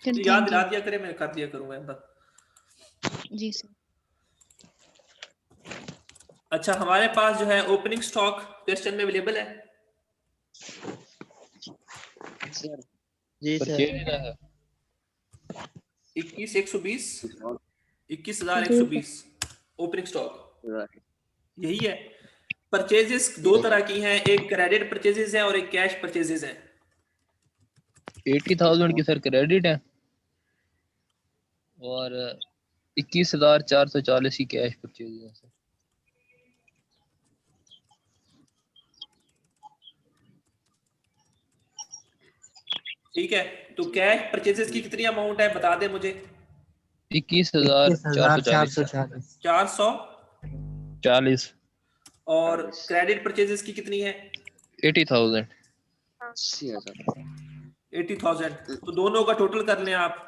तो याद दिला दिया करे, मैं कर दिया करूंगा। जी सर। अच्छा, हमारे पास जो है ओपनिंग स्टॉक क्वेश्चन में अवेलेबल है सर। जी सर। 21,120 21,120 ओपनिंग स्टॉक यही है। परचेजेस दो तरह की हैं, एक क्रेडिट परचेजेस है और एक कैश परचेजेस है। 80,000 की सर क्रेडिट है और 21,440 की कैश परचेज है सर। ठीक है, तो कैश परचेजेस की कितनी अमाउंट है बता दे मुझे। 21,440 440 और क्रेडिट परचेजेस की कितनी है 80,000 80,000। तो दोनों का टोटल कर लें आप।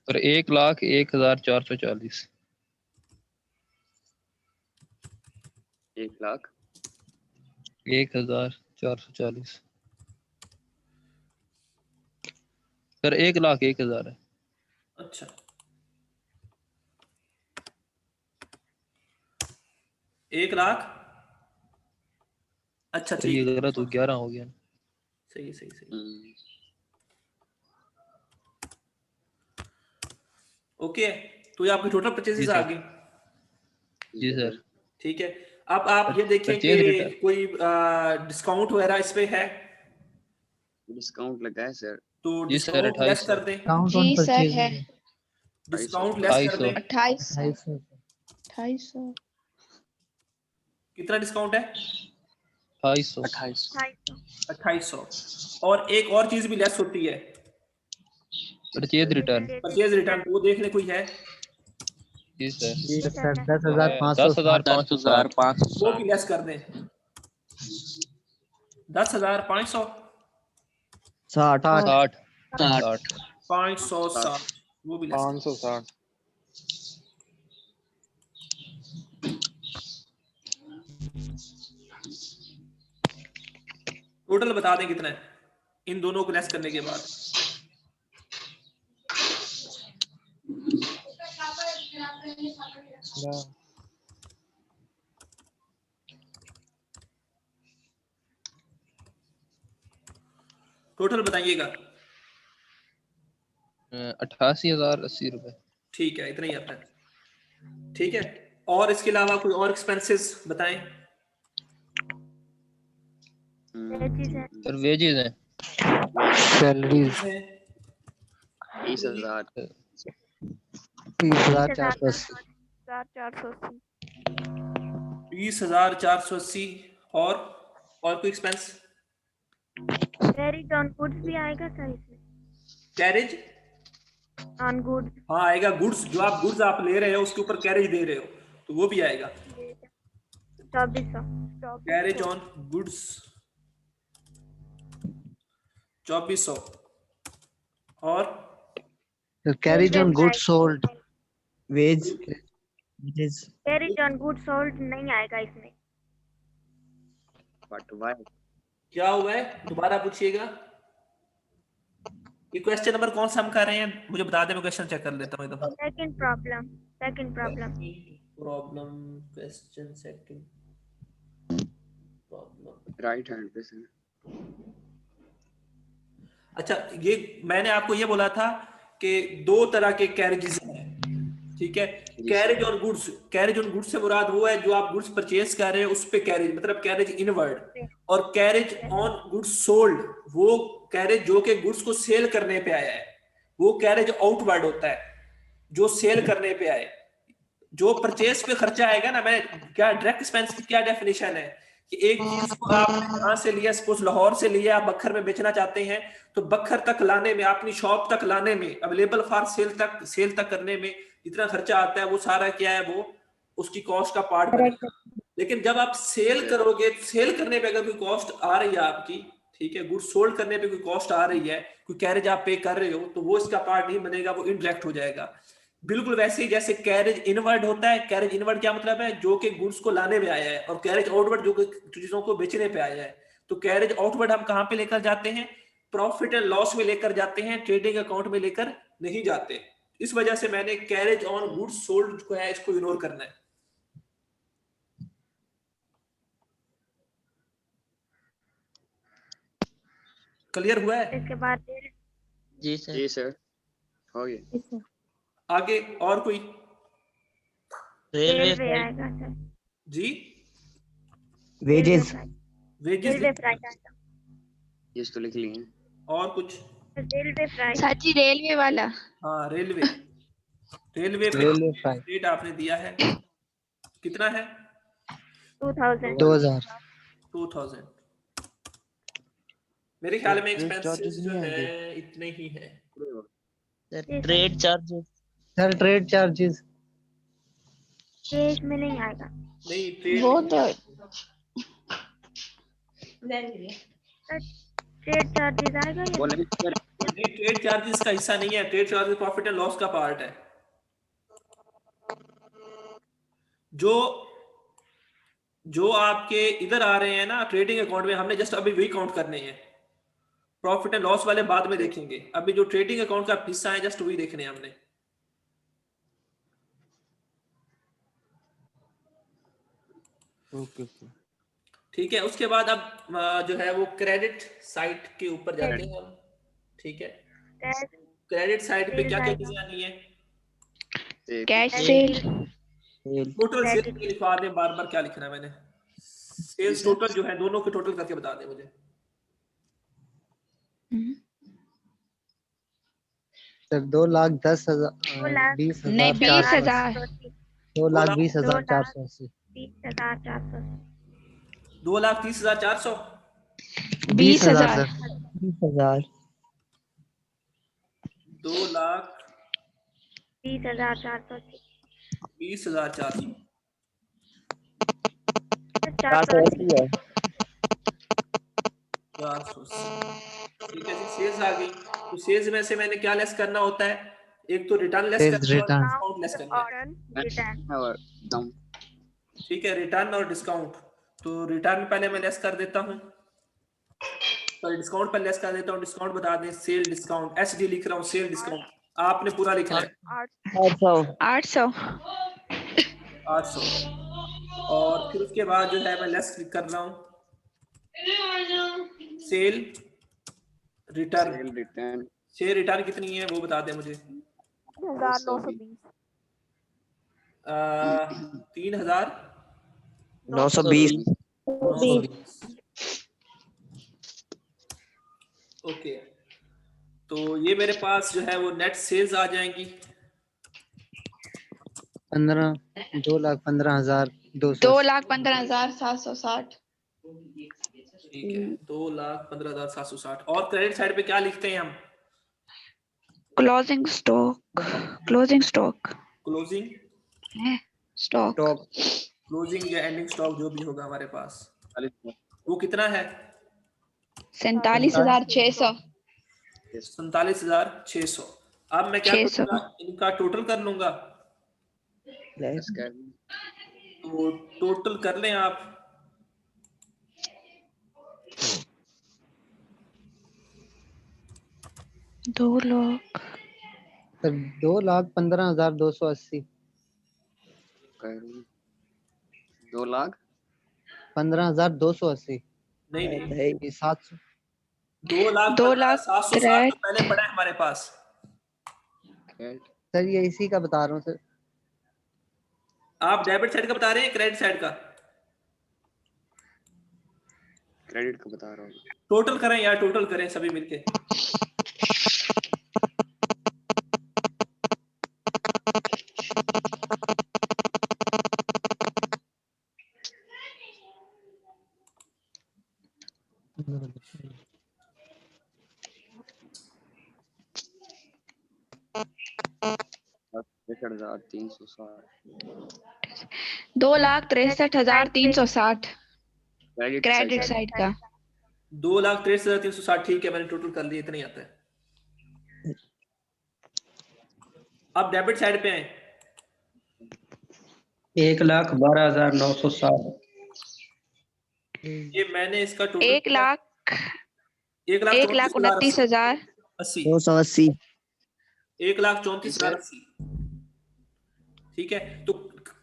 और 1,01,440 1,0440 सर 1,01,000 है। अच्छा, 1,00,000। अच्छा सर ये ठीक है, गलत हो 11 हो गया। सही सही सही। ओके, तो ये आपकी टोटल परचेजेस आ गई। जी सर। ठीक है, अब आप ये देखें कि कोई डिस्काउंट वगैरह इस पे है। डिस्काउंट लगा है सर। तो जी सर डिस्काउंट लेस कर दें। जी सर है। डिस्काउंट लेस कर दें। 2800। कितना डिस्काउंट है 2,800 2800। और एक और चीज भी लेस होती है, परचेज रिटर्न। Purchase return. वो देख ले कोई है। जी सर। 10,560 वो भी लेस कर दें 10,500 60 560 वो भी लेस कर दें। 560 टोटल बता दें कितना है इन दोनों को लेस करने के बाद। टोटल बताइएगा। 88,080 रुपए। ठीक है, इतना ही आता है। ठीक है, और इसके अलावा कोई और एक्सपेंसेस बताएं। सर वेजेस हैं। सैलरीज हैं 20,000 30,480 20,480। और कोई एक्सपेंस। कैरेज ऑन गुड्स भी आएगा सर इसमें। Carriage on goods. हाँ आएगा, गुड्स जो आप गुड्स आप ले रहे हो उसके ऊपर कैरेज दे रहे हो तो वो भी आएगा। 2400। Carriage on goods 2400। और कैरेज ऑन गुड्स सोल्ड वेज कैरेज ऑन गुड्स सोल्ड नहीं आएगा इसमें। बट व्हाई क्या हुआ है दोबारा पूछिएगा। ये क्वेश्चन नंबर कौन सा हम कर रहे हैं मुझे बता दे, मैं क्वेश्चन चेक कर लेता हूँ एक दफा। Second problem question second problem right hand पे सर। अच्छा, ये मैंने आपको ये बोला था कि दो तरह के कैरेजेस हैं। ठीक है, carriage on goods, carriage on goods से मुराद वो है जो आप गुड्स परचेज कर रहे हैं उस पे कैरेज, मतलब कैरेज इनवर्ड। और कैरेज ऑन गुड्स सोल्ड वो कैरेज जो के गुड्स को सेल करने पे आया है, वो कैरेज आउटवर्ड होता है जो सेल करने पे आए। जो परचेज पे खर्चा आएगा ना, मैं क्या डायरेक्ट एक्सपेंस की क्या डेफिनेशन है कि एक चीज को आपने कहां से लिया, सपोज लाहौर से लिया, आप बखर में बेचना चाहते हैं तो बखर तक लाने में, अपनी शॉप तक लाने में, अवेलेबल फॉर सेल तक करने में जितना खर्चा आता है वो सारा क्या है, वो उसकी कॉस्ट का पार्ट बनेगा। लेकिन जब आप सेल करोगे, सेल करने पे अगर कोई कॉस्ट आ रही है आपकी, ठीक है, गुड सोल्ड करने पे कोई कॉस्ट आ रही है, कोई कैरेज आप पे कर रहे हो, तो वो इसका पार्ट नहीं बनेगा, वो इनडायरेक्ट हो जाएगा। बिल्कुल वैसे ही जैसे कैरेज इनवर्ड होता है। कैरेज इनवर्ड क्या मतलब है, जो कि गुड्स को लाने में आया है, और कैरेज आउटवर्ड जो चीजों को बेचने पे आया है। तो कैरेज आउटवर्ड हम कहां पे लेकर जाते हैं, प्रॉफिट एंड लॉस में लेकर जाते हैं, ट्रेडिंग अकाउंट में लेकर नहीं जाते। इस वजह से मैंने कैरेज ऑन गुड्स सोल्ड जो है इसको इग्नोर करना है। क्लियर हुआ है? इसके बाद जी सर हो गया। आगे और कोई? रेलवे आएगा सर। जी वेजेस वेजेस रेलवे प्राइस आएगा। ये तो लिख लिए। और कुछ? Railway price. साची रेलवे वाला। हाँ रेलवे रेलवे प्राइस रेट आपने दिया है कितना है? 2000। 2000। मेरे ख्याल में एक्सपेंसेस जो है इतने ही है। Trade charges sir trade charges cash में नहीं आएगा। नहीं ट्रेड वो तो ट्रेड चार्जेस आएगा या बोले नहीं, ट्रेड चार्जेस का हिस्सा नहीं है। Trade charges profit and loss का पार्ट है। जो आपके इधर आ रहे हैं ना ट्रेडिंग अकाउंट में, हमने जस्ट अभी वही काउंट करने हैं। प्रॉफिट एंड लॉस वाले बाद में देखेंगे। अभी जो ट्रेडिंग अकाउंट का हिस्सा है जस्ट वही देखने हैं हमने। ओके ठीक है, उसके बाद अब जो है वो क्रेडिट साइड के ऊपर जाते हैं हम। ठीक है, क्रेडिट साइड पे क्या क्या चीजें आनी है? Cash cell. टोटल सेल लिखवा दें, बार बार क्या लिखना है मैंने। सेल्स टोटल जो है दोनों के टोटल करके बता दें मुझे। सर 2,10,000 नहीं 20,000। 2,20,480 20,480। 2,30,400। 20,000 सर 20,000 20,480। 2,20,400। 480 है। 480। ठीक है जी, सेल्स आ गई। तो सेल्स में से मैंने क्या लेस करना होता है? एक तो रिटर्न लेस Sales करना है और return। डिस्काउंट लेस करना है। रिटर्न। और डाउन। ठीक है, रिटर्न और डिस्काउंट। तो रिटर्न पहले मैं लेस कर देता हूँ, सॉरी डिस्काउंट पर लेस कर देता हूँ। डिस्काउंट बता दें, सेल डिस्काउंट, एसडी लिख रहा हूँ, सेल डिस्काउंट। आपने पूरा लिखना है 800 800। 800। और फिर उसके बाद जो है मैं लेस कर रहा हूँ cell return. Cell return cell return कितनी है वो बता दें मुझे। 3,920। 3,920। 920 ओके, तो ये मेरे पास जो है वो नेट सेल्स आ जाएंगी 2,15,200। 2,15,760। ठीक है, 2,15,760। और क्रेडिट साइड पे क्या लिखते हैं हम? Closing stock. Closing stock closing है स्टॉक। क्लोजिंग या एंडिंग स्टॉक जो भी होगा हमारे पास, वो कितना है? 47,600। 47,600। अब मैं क्या 600। करूंगा, इनका टोटल कर लूंगा। तो टोटल कर लें आप। सर 2,15,280। 2,15,280। नहीं नहीं, 700। 2,15,760 तो पहले पड़ा है हमारे पास। सर ये इसी का बता रहा हूँ सर। आप डेबिट साइड का बता रहे हैं क्रेडिट साइड का? क्रेडिट का बता रहा हूँ। टोटल करें यार, टोटल करें सभी मिलके। $63,360। 2,63,360 क्रेडिट साइड का। 2,63,360। ठीक है, मैंने टोटल कर लिया, इतना ही आता है। अब डेबिट साइड पे आए। 1,12,960। ये मैंने इसका टोटल 1,00,000 1,29,080 80 280 1,34,080 ठीक है। तो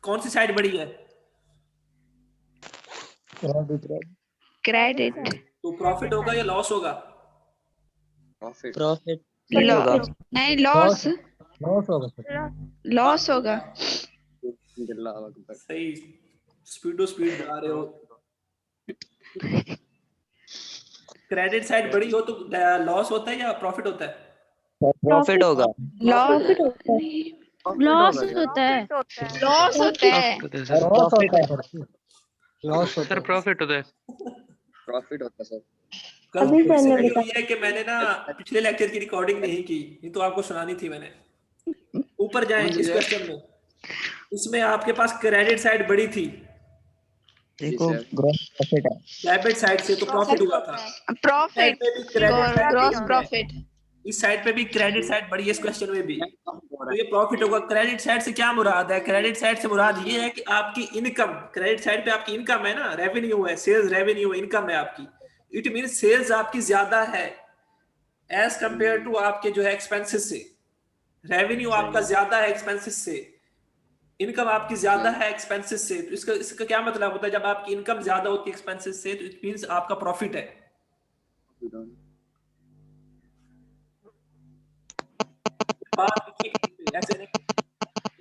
कौन सी साइड बड़ी है? क्रेडिट तो प्रॉफिट होगा या लॉस होगा? प्रॉफिट प्रॉफिट होगा नहीं लॉस लॉस होगा अल्लाह अकबर सही, स्पीड जा रहे हो। क्रेडिट साइड बड़ी हो तो लॉस होता है या प्रॉफिट होता है? प्रॉफिट होगा लॉस लॉस होता है। लॉस होता है लॉस होता है प्रॉफिट होता है। प्रॉफिट होता है सर गलती से मेरी हुई है कि मैंने ना पिछले लेक्चर की रिकॉर्डिंग नहीं की, ये तो आपको सुनानी थी मैंने। ऊपर जाएं कौन सी इस है? क्वेश्चन में, इसमें आपके पास क्रेडिट साइड बड़ी थी, देखो जी सर। ग्रॉस प्रॉफिट है डेबिट साइड से तो प्रॉफिट हुआ था। प्रॉफिट साइड पे भी क्रेडिट साइड ग्रॉस बड़ी है, प्रॉफिट इस साइड पे भी क्रेडिट साइड बड़ी है इस क्वेश्चन में भी, तो ये प्रॉफिट होगा। क्रेडिट साइड से क्या मुराद है? क्रेडिट साइड से मुराद ये है कि आपकी इनकम, क्रेडिट साइड पे आपकी इनकम है ना, रेवेन्यू है, सेल्स रेवेन्यू इनकम है आपकी। इट मीन सेल्स आपकी ज्यादा है एज कंपेयर टू आपके जो है एक्सपेंसेस से। रेवेन्यू आपका ज्यादा है एक्सपेंसेस से, इनकम आपकी ज्यादा है एक्सपेंसेस से। तो इसका क्या मतलब होता है? जब आपकी इनकम ज्यादा होती है एक्सपेंसेस से तो इट मींस आपका प्रॉफिट है। बात ऐसे नहीं,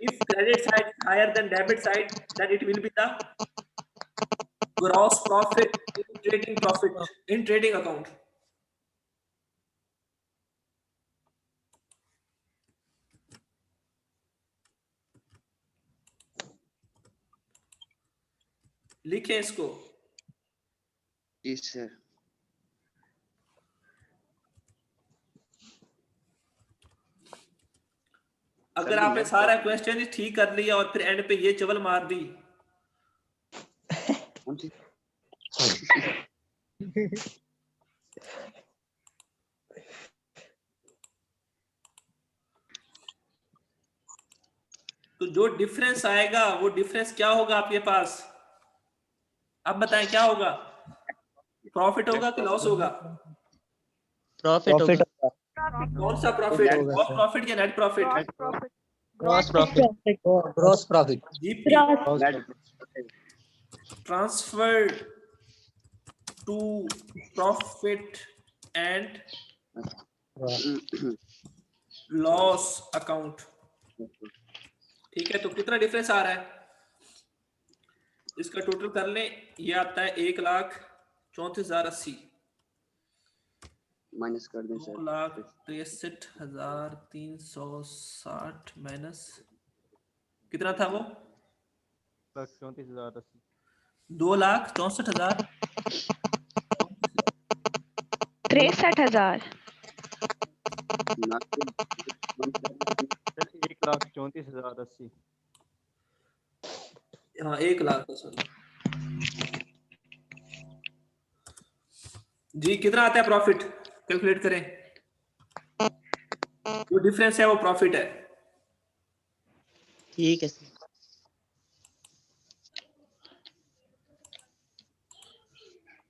if credit side is higher than debit side then it will be the gross profit in trading account। लिखें इसको। जी सर। अगर आपने सारा क्वेश्चन ठीक कर लिया और फिर एंड पे ये चवल मार दी, कौन सी? तो जो डिफरेंस आएगा वो डिफरेंस क्या होगा आपके पास? अब बताएं क्या होगा? प्रॉफिट होगा कि लॉस होगा? प्रॉफिट होगा कौन सा प्रॉफिट? ग्रॉस प्रॉफिट या net profit? Gross profit gross profit GP transfer to profit and loss account. ठीक है, तो कितना डिफरेंस आ रहा है इसका टोटल कर लें, ये आता है 1,34,080 माइनस कर दें सर। 2,63,360 माइनस कितना था वो? 2,64,000 63,000 1,34,080 हाँ 1,00,000 सॉरी जी। कितना आता है प्रॉफिट? कैलकुलेट करें, जो डिफरेंस है वो प्रॉफिट है। ठीक है सर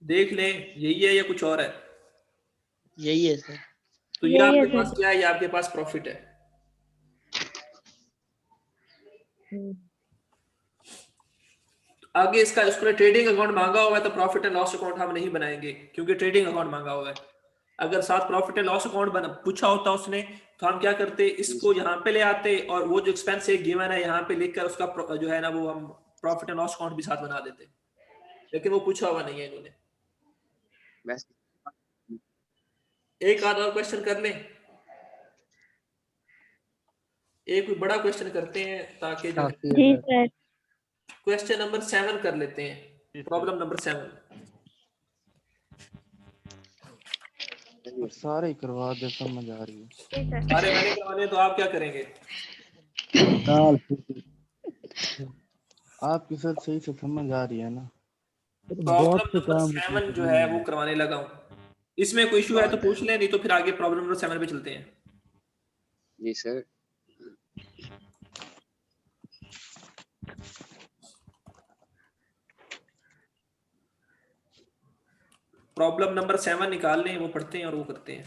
देख लें यही है या कुछ और है? यही है सर तो ये आपके पास क्या है? ये आपके पास प्रॉफिट है। आगे इसका उसने ट्रेडिंग अकाउंट मांगा हुआ है तो प्रॉफिट एंड लॉस अकाउंट हम नहीं बनाएंगे क्योंकि ट्रेडिंग अकाउंट मांगा हुआ है। अगर साथ प्रॉफिट एंड लॉस अकाउंट पूछा होता उसने तो हम क्या करते, इसको यहाँ पे ले आते और वो जो एक्सपेंस है गिवन है यहाँ पे लिखकर उसका जो है ना वो हम प्रॉफिट एंड लॉस अकाउंट भी साथ बना देते, लेकिन वो पूछा हुआ नहीं है इन्होंने। एक आधा और क्वेश्चन कर लें, एक बड़ा क्वेश्चन करते हैं ताकि जो है क्वेश्चन नंबर 7 कर लेते हैं। प्रॉब्लम नंबर 7 सारे ही करवा दे, समझ आ रही है। सारे मैंने करवाने तो आप क्या करेंगे? आपकी सब सही से समझ आ रही है ना। प्रॉब्लम नंबर 7 जो है वो करवाने लगा हूं। इसमें कोई इशू है तो पूछ लें, नहीं तो फिर आगे प्रॉब्लम नंबर 7 पे चलते हैं। जी सर। प्रॉब्लम नंबर 7 निकाल लें, वो पढ़ते हैं और वो करते हैं।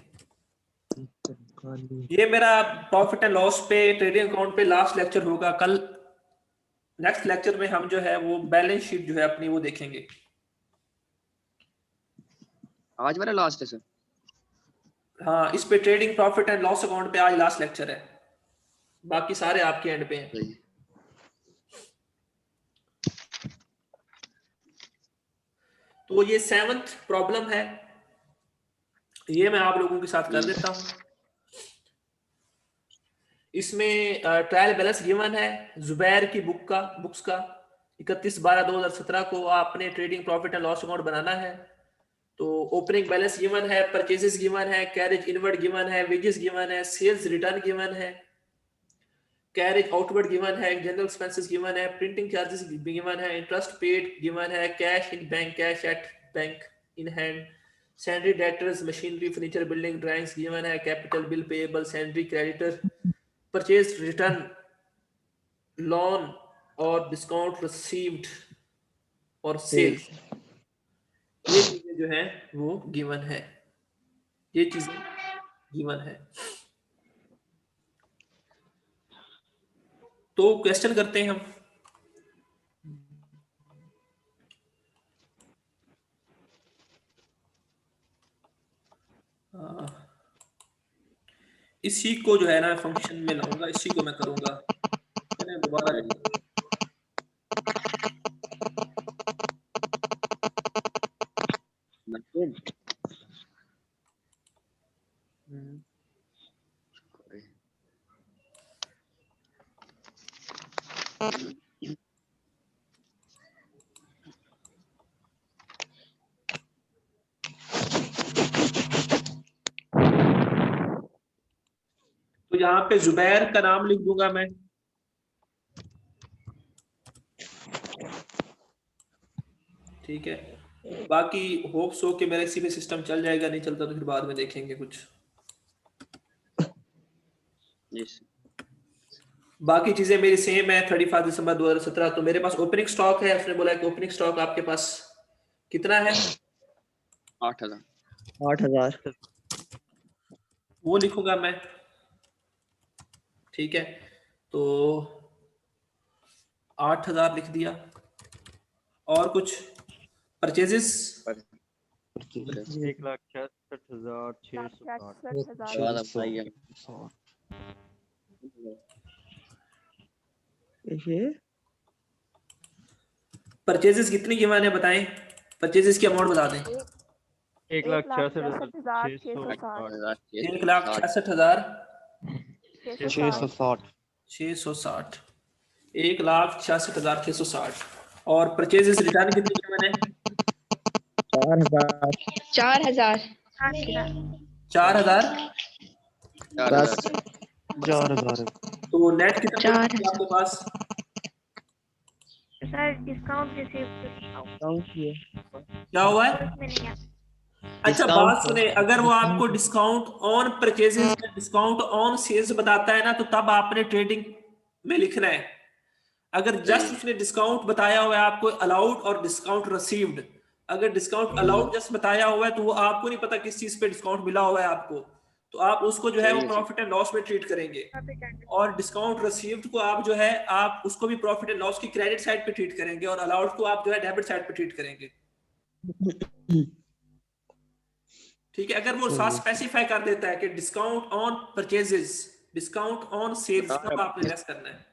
ये मेरा प्रॉफिट एंड लॉस पे ट्रेडिंग अकाउंट पे लास्ट लेक्चर होगा। कल नेक्स्ट लेक्चर में हम जो है वो बैलेंस शीट जो है अपनी वो देखेंगे। आज वाला लास्ट है सर? हाँ, इस पे trading profit and loss account पे आज लास्ट लेक्चर है, बाकी सारे आपके एंड पे हैं। सही। तो ये 7th प्रॉब्लम है, ये मैं आप लोगों के साथ कर देता हूं। इसमें ट्रायल बैलेंस गिवन है जुबैर की बुक्स का 31/12/2017 को आपने trading profit and loss account बनाना है। तो ओपनिंग बैलेंस गिवन है, परचेजेस गिवन है, कैरेज इनवर्ड गिवन है, वेजेस गिवन है, सेल्स रिटर्न गिवन है, कैरेज आउटवर्ड गिवन है, जनरल एक्सपेंसेस गिवन है, प्रिंटिंग चार्जेस गिवन है, इंटरेस्ट पेड गिवन है, cash in bank, cash at bank in hand, salary debtors, machinery, furniture, building, drawings given है, capital bill payable, salary creditor, purchase return, loan और discount received और sales, ये चीजें जो है वो गिवन है, ये चीजें गिवन है। तो क्वेश्चन करते हैं हम। इसी को जो है ना फंक्शन में लाऊंगा, इसी को मैं करूंगा, चलिए दोबारा तो यहाँ पे जुबैर का नाम लिख दूंगा मैं, ठीक है। बाकी होप सो कि मेरा इसी पे सिस्टम चल जाएगा, नहीं चलता तो फिर बाद में देखेंगे कुछ। yes. बाकी चीजें मेरी सेम है। 31 दिसंबर 2017 तो मेरे पास ओपनिंग स्टॉक है, उसने बोला कि ओपनिंग स्टॉक आपके पास कितना है? 8,000 वो लिखूंगा मैं, ठीक है। तो 8,000 लिख दिया। और कुछ परचेजेस? 1,66,660 परचेजेस कितनी गिवन है बताएं, परचेजेस की अमाउंट बता दें। 1,66,660 1,66,660 1,66,660। और परचेजेस रिटर्न कितनी गिवन है? 4,000 4,000। 4,000 तो नेट कितना है आपके पास? सर डिस्काउंट रिसीव क्या हुआ है? अच्छा बात सुने, अगर वो आपको डिस्काउंट ऑन परचेजेस या डिस्काउंट ऑन सेल्स बताता है ना, तो तब आपने ट्रेडिंग में लिखना है। अगर जस्ट उसने डिस्काउंट बताया हुआ है आपको अलाउड और डिस्काउंट रिसीव्ड, अगर डिस्काउंट अलाउड जस्ट बताया हुआ है तो वो आपको नहीं पता किस चीज पे डिस्काउंट मिला हुआ है आपको, तो आप उसको जो है वो प्रॉफिट एंड लॉस में ट्रीट करेंगे। और डिस्काउंट रिसीव्ड को आप जो है आप उसको भी प्रॉफिट एंड लॉस की क्रेडिट साइड पे ट्रीट करेंगे, और अलाउड को आप जो है डेबिट साइड पे ट्रीट करेंगे, ठीक है। अगर वो साथ स्पेसिफाई कर देता है कि discount on purchases, discount on sales, तब आपने लेस करना है।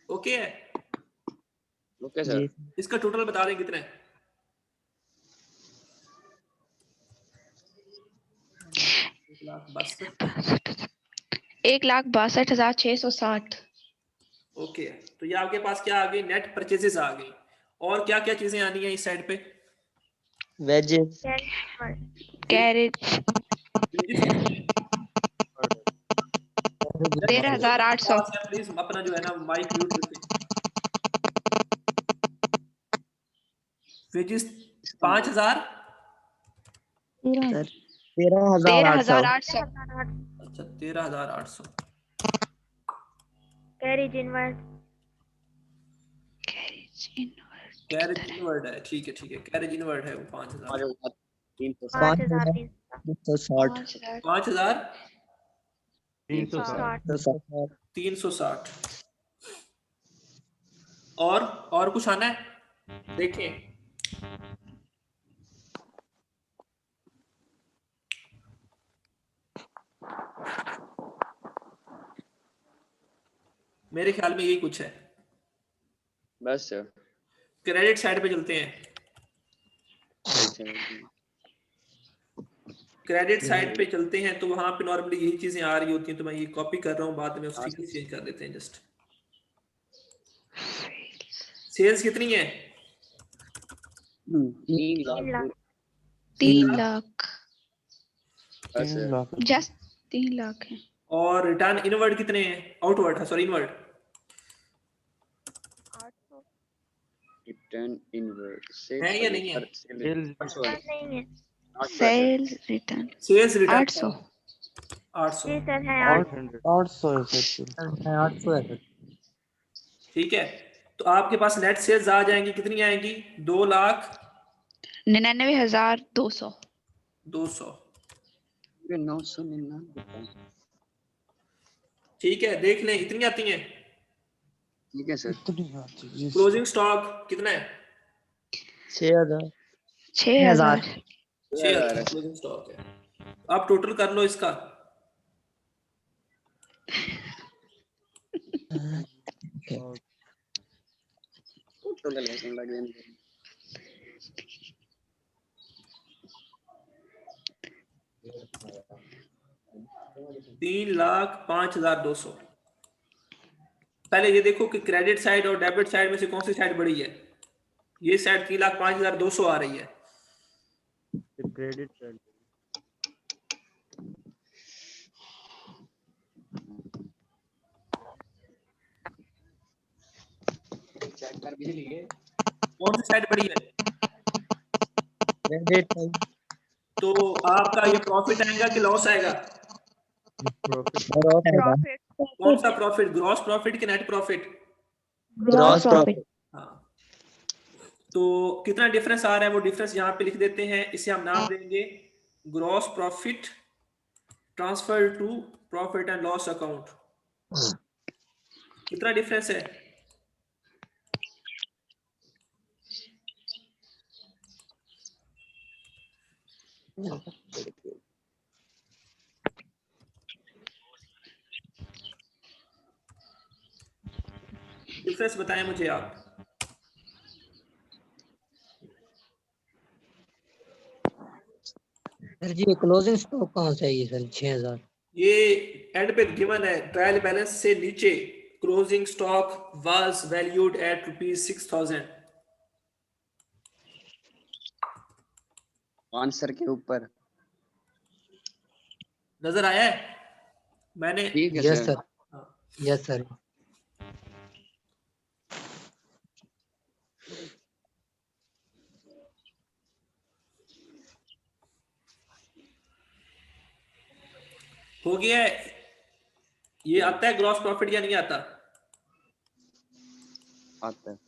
ओके है? Okay sir. इसका टोटल बता दें कितना है? बस 1,62,660। ओके, तो ये आपके पास क्या आ गई? नेट परचेजेस आ गई। और क्या क्या चीजें आनी है इस साइड पे? Wages, carriage 13,800। प्लीज अपना जो है ना माइक म्यूट रखें। वेजेस 5,000। 13,800। अच्छा 13,800। Carriage inward carriage inward carriage inward है, ठीक है, कैरेज इनवर्ड है वो 5000। 5360 5000 5360 360। और कुछ आना है, देखिए मेरे ख्याल में यही कुछ है। बस सर। क्रेडिट साइड पे चलते हैं। क्रेडिट साइड पे चलते हैं तो वहां पे नॉर्मली यही चीजें आ रही होती हैं, तो मैं ये कॉपी कर रहा हूँ, बाद में उसकी चेंज कर देते हैं जस्ट। सेल्स कितनी है? 3 लाख, 3 लाख। जस्ट 3 लाख है। और रिटर्न इनवर्ड कितने हैं? Outward, sorry inward. Return inward है या नहीं है? नहीं है। Sales return sales return 800 800। जी सर है 800 है सर। 800 है सर। ठीक है, तो आपके पास नेट सेल्स आ जाएंगी, कितनी आएंगी? 99,200। 200। 999। ठीक है, देख लें इतनी आती हैं। ठीक है सर। इतनी आती है। क्लोजिंग स्टॉक कितना है? 6000 6000 6000 क्लोजिंग स्टॉक है। आप टोटल कर लो इसका। टोटल लेसन लग जाएंगे। 3,05,200। पहले ये देखो कि क्रेडिट साइड और डेबिट साइड में से कौन सी साइड बड़ी है। ये साइड 3,05,200 आ रही है। क्रेडिट साइड कौन सी साइड बड़ी है? क्रेडिट तो आपका ये प्रॉफिट आएगा कि लॉस आएगा? प्रॉफिट कौन सा प्रॉफिट, ग्रॉस प्रॉफिट कि नेट प्रॉफिट? Gross profit. हाँ, तो कितना डिफरेंस आ रहा है वो डिफरेंस यहाँ पे लिख देते हैं। इसे हम नाम देंगे gross profit transfer to profit and loss account. कितना डिफरेंस है? डिफरेंस बताएं मुझे आप। सर जी क्लोजिंग स्टॉक कहाँ से आई है सर? 6000। ये एंड पे गिवन है, ट्रायल बैलेंस से नीचे closing stock was valued at ₹6,000। Answer के ऊपर नजर आया है? मैंने ठीक है yes sir. Sir. Yes sir. हो गया है। ये आता है ग्रॉस प्रॉफिट या नहीं आता? आता है।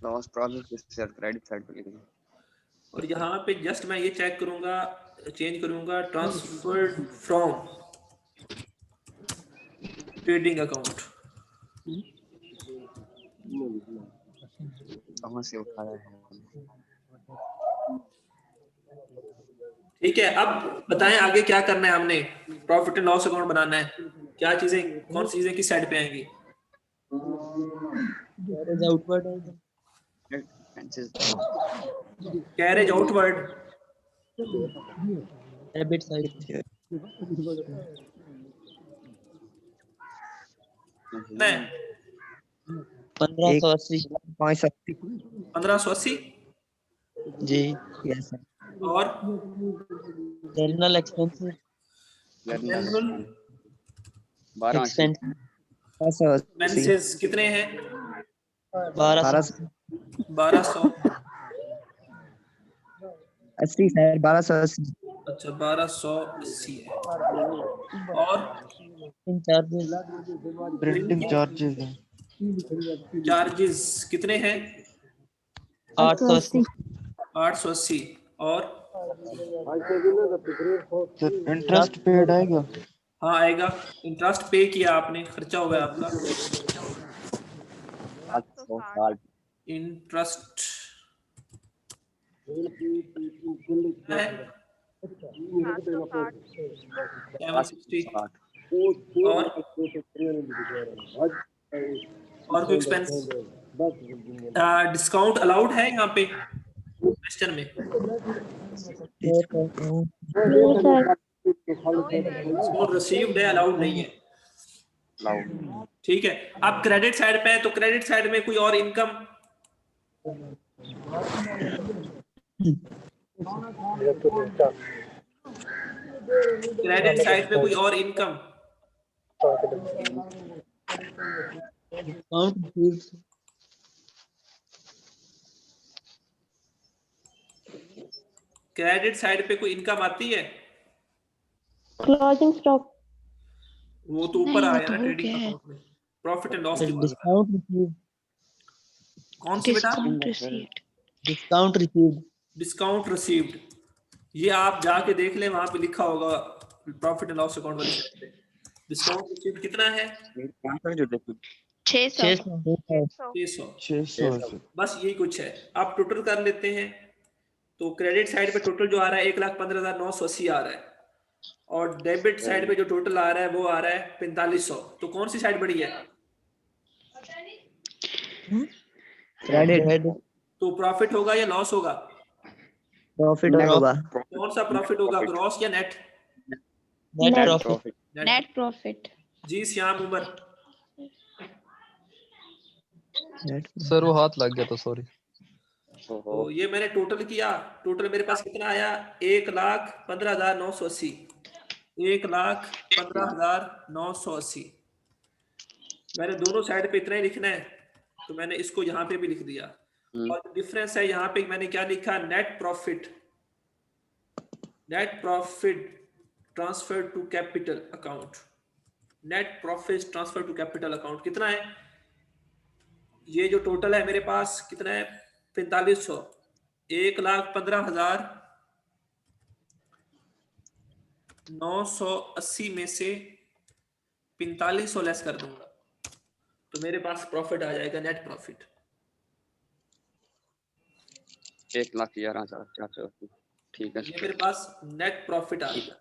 Loss profit sir credit side पे लिखेंगे। और यहाँ पे जस्ट मैं ये चेक करूंगा, चेंज करूंगा ट्रांसफर फ्रॉम ट्रेडिंग अकाउंट। कहाँ से उठाया है? ठीक है, अब बताएं आगे क्या करना है हमने। प्रॉफिट एंड लॉस अकाउंट बनाना है, क्या चीजें, कौन सी चीजें किस साइड पे आएंगी? कैरेज आउटवर्ड है। कैरेज आउटवर्ड, डेबिट साइड नहीं 1580 580 1580। जी यस सर। और जनरल एक्सपेंसेस जनरल 1280 एक्सपेंसेस कितने हैं? 1280 1280। 80 सर 1280 अच्छा 1280 है। और इन चार्जेस प्रिंटिंग चार्जेस हैं चार्जेस कितने हैं? 880 880। और सर इंटरेस्ट पेड आएगा हाँ आएगा, इंटरेस्ट पे किया आपने, खर्चा हो गया आपका 860 इंटरेस्ट है 760। और कोई एक्सपेंस डिस्काउंट अलाउड है यहाँ पे क्वेश्चन में? डिस्काउंट रिसीव्ड है, अलाउड नहीं है। ठीक है, आप क्रेडिट साइड पे हैं तो क्रेडिट साइड में कोई और इनकम क्रेडिट साइड पे कोई और इनकम क्रेडिट साइड पे कोई इनकम आती है? क्लोजिंग स्टॉक वो तो ऊपर नहीं, वो आया तो ना हो ट्रेडिंग गया है। अकाउंट में, प्रॉफिट एंड लॉस की बात। डिस्काउंट रिसीव्ड कौन सी बेटा? Discount received. Discount received discount received, ये आप जाके देख लें, वहां पे लिखा होगा प्रॉफिट एंड लॉस अकाउंट वाली साइड पे। डिस्काउंट रिसीव्ड कितना है? 600। 600। बस यही कुछ है। आप टोटल कर लेते हैं तो क्रेडिट साइड पे टोटल जो आ रहा है 1,15,980 आ रहा है, और डेबिट साइड पे जो टोटल आ रहा है वो आ रहा है 4500। तो कौन सी साइड बड़ी है? क्रेडिट तो प्रॉफिट होगा या लॉस होगा? प्रॉफिट होगा कौन सा प्रॉफिट होगा, ग्रॉस या net? Net profit net profit. जी श्याम उमर। सर वो हाथ लग गया था, सॉरी। तो ये मैंने टोटल किया, टोटल मेरे पास कितना आया? 1,15,980। 1,15,980। मैंने दोनों साइड पे इतना ही लिखना है, तो मैंने इसको यहाँ पे भी लिख दिया। और डिफरेंस है यहाँ पे मैंने क्या लिखा? Net profit. Net profit transfer to capital account. Net profit transfer to capital account कितना है? ये जो टोटल है मेरे पास कितना है? 4500। 1,15,980 में से 4500 लेस कर दूंगा तो मेरे पास प्रॉफिट आ जाएगा, नेट प्रॉफिट 1,11,480। ठीक है, ये मेरे पास नेट प्रॉफिट आ गया।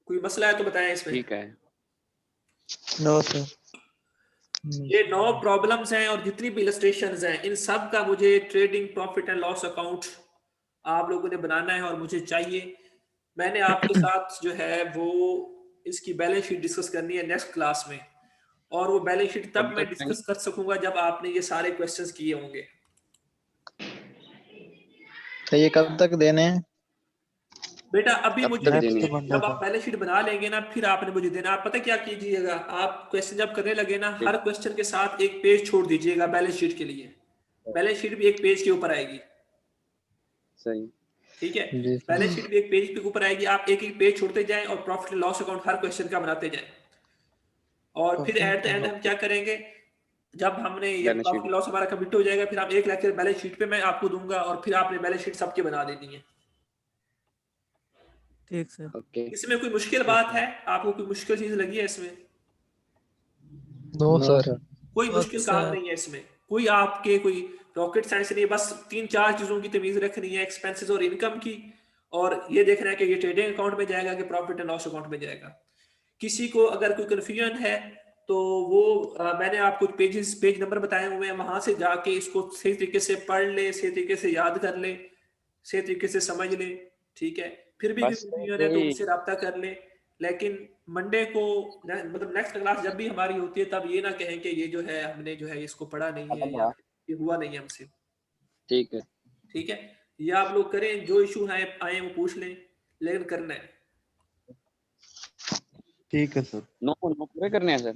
कोई मसला है तो बताएं इसमें। ठीक है। नो सर ये 9 प्रॉब्लम्स हैं और जितनी भी इलस्ट्रेशंस हैं, इन सब का मुझे trading profit and loss account आप लोगों ने बनाना है और मुझे चाहिए। मैंने आपके साथ जो है वो इसकी बैलेंस शीट डिस्कस करनी है नेक्स्ट क्लास में, और वो बैलेंस शीट तब मैं डिस्कस कर सकूंगा जब आपने ये सारे क्वेश्चंस किए होंगे। तो ये कब तक देने हैं? बेटा अभी मुझे तक जब आप बैलेंस शीट बना लेंगे ना, फिर आपने मुझे देना। आप पता क्या कीजिएगा, आप क्वेश्चन जब करने लगे ना, हर क्वेश्चन के साथ एक पेज छोड़ दीजिएगा बैलेंस शीट के लिए। बैलेंस शीट भी एक पेज के ऊपर आएगी। सही। ठीक है, बैलेंस शीट भी एक पेज के ऊपर आएगी। आप एक एक पेज छोड़ते जाएं और profit and loss account her question का बनाते जाएं। और फिर एट द एंड हम क्या करेंगे, जब हमने ये प्रॉफिट लॉस हमारा कंप्लीट हो जाएगा, फिर आप एक लेक्चर बैलेंस शीट पे मैं आपको दूंगा और फिर आपने बैलेंस शीट सबके बना देनी है। ठीक सर। ओके। इसमें कोई मुश्किल बात है? आपको कोई मुश्किल चीज लगी है इसमें? No sir. कोई मुश्किल काम नहीं है इसमें। कोई आपके कोई रॉकेट साइंस नहीं है, बस 3-4 चीजों की तमीज रखनी है, एक्सपेंसेस और इनकम की, और ये देखना है कि ये ट्रेडिंग अकाउंट में जाएगा कि प्रॉफिट एंड लॉस अकाउंट में जाएगा। किसी को अगर कोई कंफ्यूजन है तो वो मैंने आपको पेज नंबर बताए हुए हैं, वहां से जाके इसको सही तरीके से पढ़ ले, सही तरीके से याद कर ले, सही तरीके से समझ ले। ठीक है, फिर भी कंफ्यूजन है तो उनसे रब्ता कर ले। लेकिन मंडे को मतलब नेक्स्ट क्लास जब भी हमारी होती है, तब ये ना कहें कि ये जो है हमने जो है इसको पढ़ा नहीं है या ये हुआ नहीं है हमसे। ठीक है। ठीक है, ये आप लोग करें, जो इशू है आए वो पूछ लें, लेकिन करना है। ठीक है सर। 9 पूरे करने हैं सर।